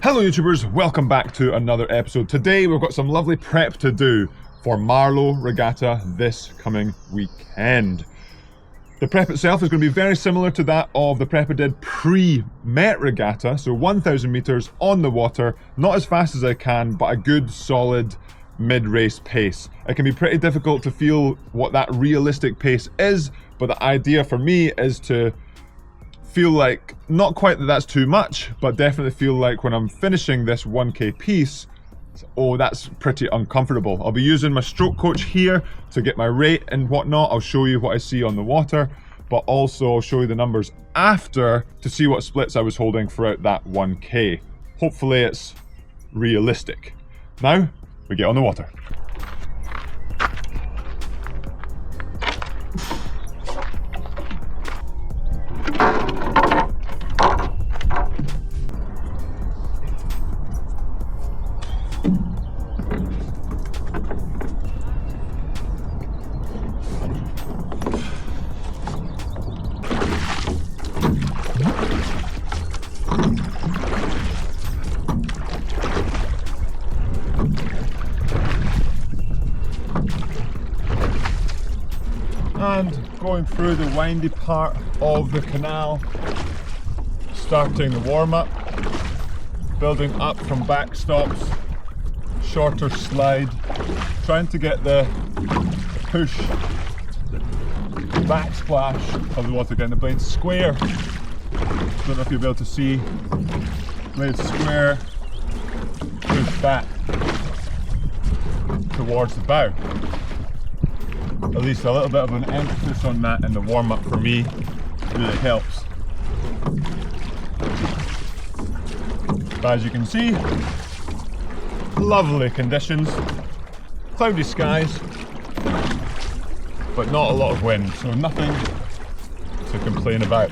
Hello YouTubers, welcome back to another episode. Today we've got some lovely prep to do for Marlow Regatta this coming weekend. The prep itself is going to be very similar to that of the prep I did pre-Met Regatta, so 1,000 meters on the water, not as fast as I can, but a good solid mid-race pace. It can be pretty difficult to feel what that realistic pace is, but the idea for me is to feel like, not quite that that's too much, but definitely feel like when I'm finishing this 1K piece, oh, that's pretty uncomfortable. I'll be using my stroke coach here to get my rate and whatnot. I'll show you what I see on the water, but also I'll show you the numbers after to see what splits I was holding throughout that 1K. Hopefully it's realistic. Now, we get on the water. And going through the windy part of the canal, starting the warm-up, building up from backstops, shorter slide, trying to get the push backsplash of the water, getting the blades square. Don't know if you'll be able to see, blades square, push back towards the bow. At least a little bit of an emphasis on that in the warm-up for me really helps. But as you can see, lovely conditions, cloudy skies, but not a lot of wind, so nothing to complain about.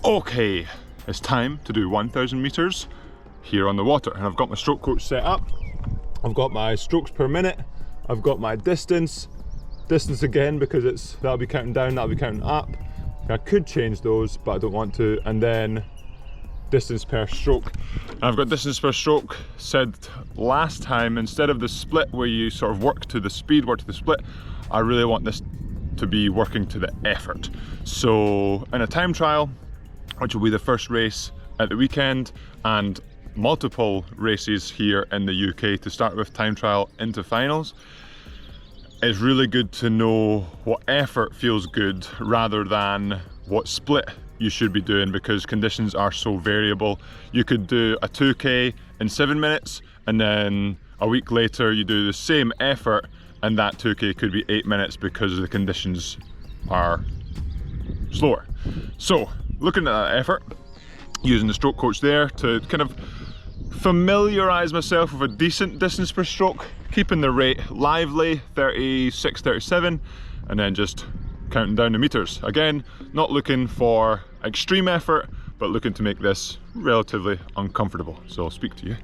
Okay, it's time to do 1,000 meters here on the water, and I've got my stroke coach set up. I've got my strokes per minute. I've got my distance again because that'll be counting down, that'll be counting up. I could change those, but I don't want to. And then distance per stroke. And I've got distance per stroke said last time, instead of the split where you sort of work to the speed, work to the split, I really want this to be working to the effort. So in a time trial, which will be the first race at the weekend, and multiple races here in the UK to start with, time trial into finals, it's really good to know what effort feels good rather than what split you should be doing, because conditions are so variable. You could do a 2K in 7 minutes, and then a week later you do the same effort and that 2K could be 8 minutes because the conditions are slower. So looking at that effort, using the stroke coach there to kind of familiarise myself with a decent distance per stroke, keeping the rate lively, 36, 37, and then just counting down the meters. Again, not looking for extreme effort, but looking to make this relatively uncomfortable. So I'll speak to you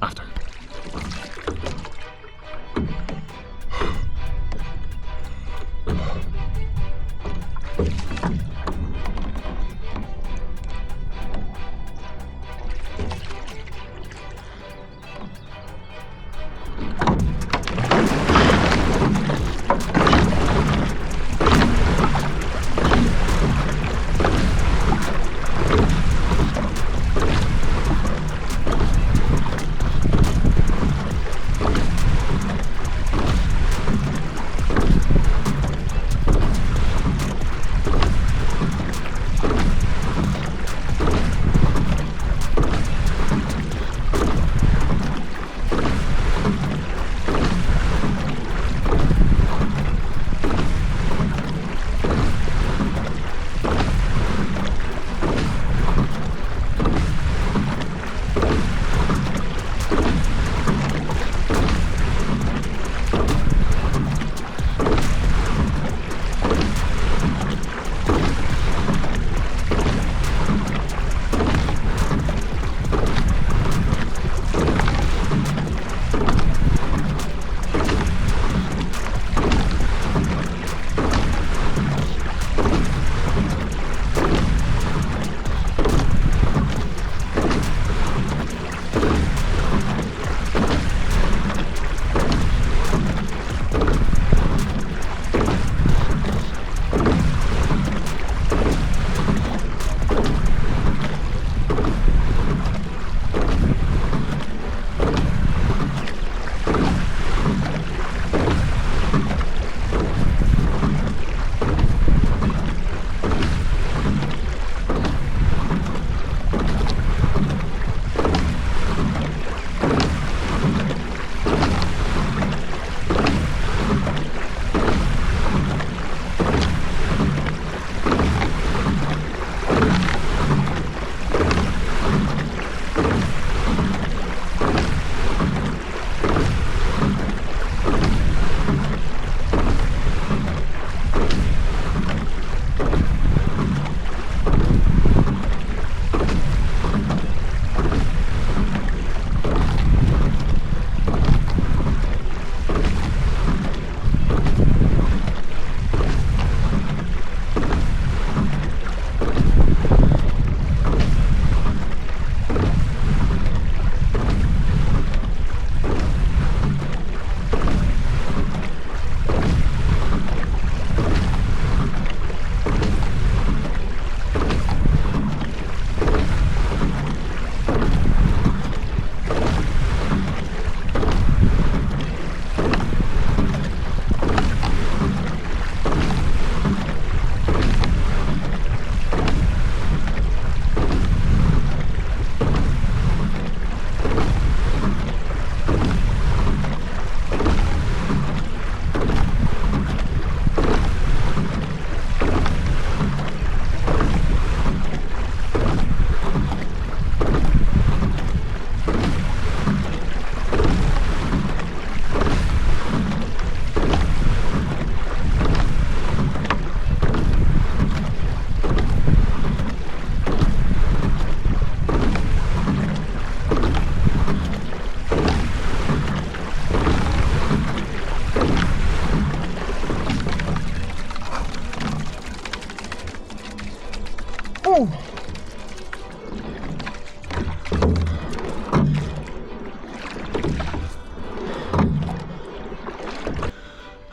after.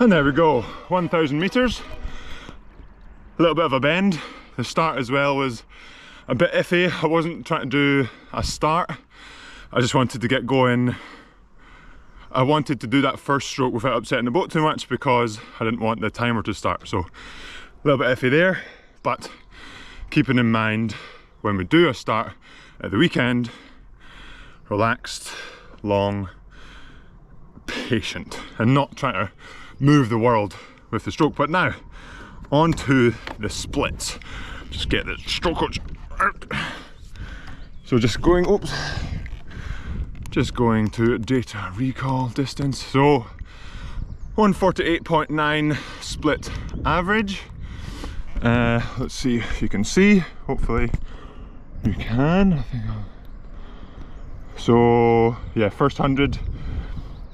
And there we go, 1,000 meters. A little bit of a bend. The start as well was a bit iffy. I wasn't trying to do a start. I just wanted to get going. I wanted to do that first stroke without upsetting the boat too much because I didn't want the timer to start. So a little bit iffy there, but keeping in mind when we do a start at the weekend, relaxed, long, patient, and not trying to move the world with the stroke. But now on to the splits. Just get the stroke coach out. So just going to data recall distance. So 148.9 split average. Let's see if you can see. Hopefully you can. I think so yeah, first 100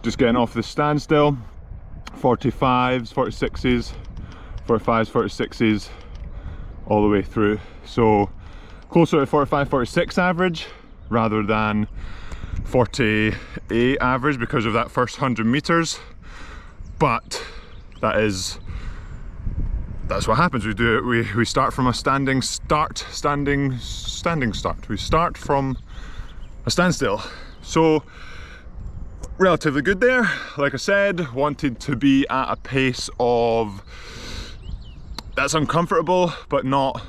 just getting off the standstill. 45s, 46s, 45s, 46s all the way through. So closer to 45, 46 average rather than 48 average because of that first 100 meters. But that's what happens. We start from a standing start. We start from a standstill. So relatively good there. Like I said, wanted to be at a pace of that's uncomfortable but not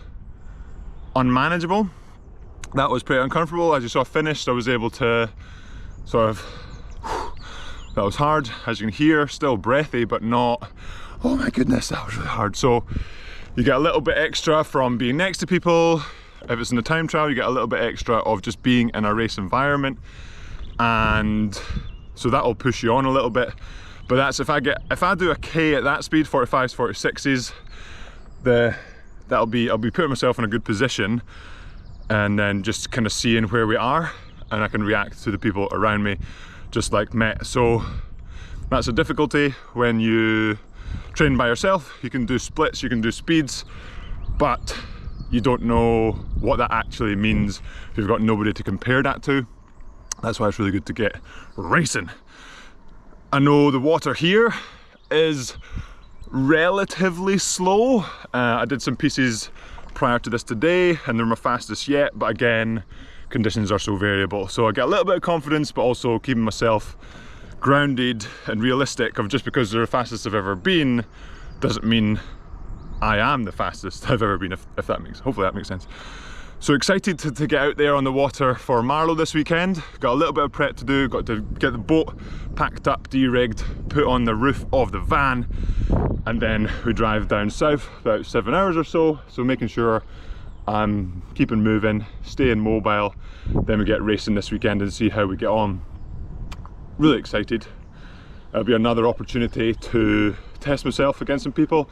unmanageable. That was pretty uncomfortable. As you saw finished, I was able to sort of, that was hard. As you can hear, still breathy but not, oh my goodness, that was really hard. So you get a little bit extra from being next to people. If it's in a time trial, you get a little bit extra of just being in a race environment, and so that'll push you on a little bit. But that's if I do a K at that speed, 45s, 46s, I'll be putting myself in a good position, and then just kind of seeing where we are, and I can react to the people around me just like Met. So that's a difficulty when you train by yourself. You can do splits, you can do speeds, but you don't know what that actually means if you've got nobody to compare that to. That's why it's really good to get racing. I know the water here is relatively slow. I did some pieces prior to this today and they're my fastest yet, but again, conditions are so variable. So I get a little bit of confidence, but also keeping myself grounded and realistic of just because they're the fastest I've ever been doesn't mean I am the fastest I've ever been, if that makes, hopefully that makes sense. So excited to get out there on the water for Marlow this weekend. Got a little bit of prep to do, got to get the boat packed up, de-rigged, put on the roof of the van, and then we drive down south about 7 hours or so. So making sure I'm keeping moving, staying mobile, then we get racing this weekend and see how we get on. Really excited. It'll be another opportunity to test myself against some people,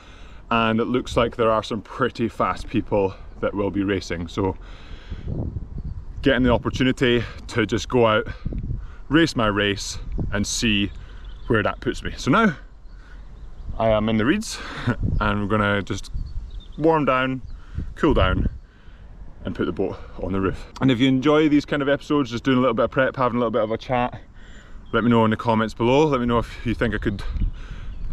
and it looks like there are some pretty fast people that will be racing. So getting the opportunity to just go out, race my race and see where that puts me. So now I am in the reeds and we're gonna just warm down, cool down and put the boat on the roof. And if you enjoy these kind of episodes, just doing a little bit of prep, having a little bit of a chat, let me know in the comments below. Let me know if you think I could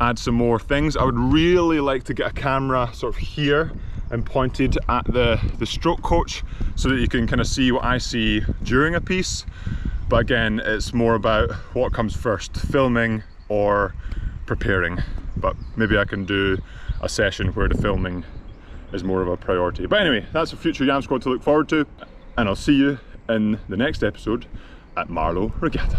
add some more things. I would really like to get a camera sort of here and pointed at the stroke coach so that you can kind of see what I see during a piece. But again, it's more about what comes first, filming or preparing. But maybe I can do a session where the filming is more of a priority. But anyway, that's a future Yam Squad to look forward to, and I'll see you in the next episode at Marlow Regatta.